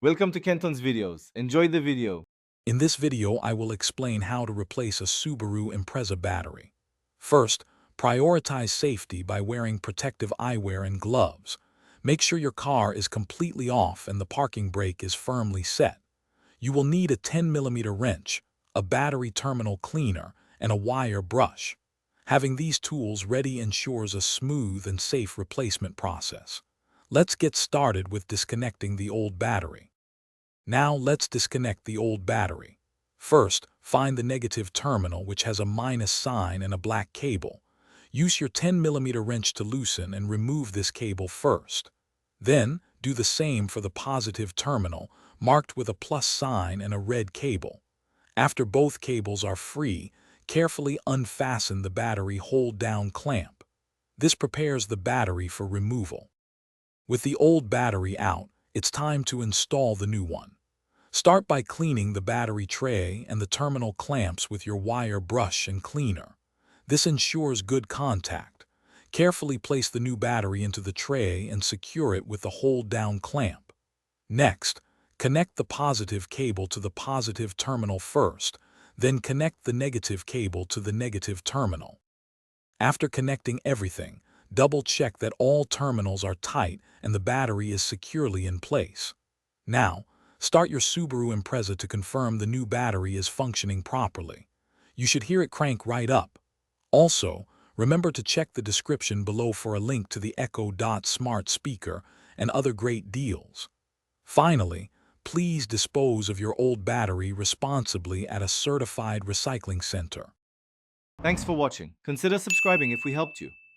Welcome to Kenton's videos. Enjoy the video. In this video, I will explain how to replace a Subaru Impreza battery. First, prioritize safety by wearing protective eyewear and gloves. Make sure your car is completely off and the parking brake is firmly set. You will need a 10mm wrench, a battery terminal cleaner, and a wire brush. Having these tools ready ensures a smooth and safe replacement process. Let's get started with disconnecting the old battery. Now let's disconnect the old battery. First, find the negative terminal, which has a minus sign and a black cable. Use your 10mm wrench to loosen and remove this cable first. Then, do the same for the positive terminal, marked with a plus sign and a red cable. After both cables are free, carefully unfasten the battery hold-down clamp. This prepares the battery for removal. With the old battery out, it's time to install the new one. Start by cleaning the battery tray and the terminal clamps with your wire brush and cleaner. This ensures good contact. Carefully place the new battery into the tray and secure it with the hold-down clamp. Next, connect the positive cable to the positive terminal first, then connect the negative cable to the negative terminal. After connecting everything, double-check that all terminals are tight and the battery is securely in place. Now, start your Subaru Impreza to confirm the new battery is functioning properly. You should hear it crank right up. Also, remember to check the description below for a link to the Echo Dot smart speaker and other great deals. Finally, please dispose of your old battery responsibly at a certified recycling center. Thanks for watching. Consider subscribing if we helped you.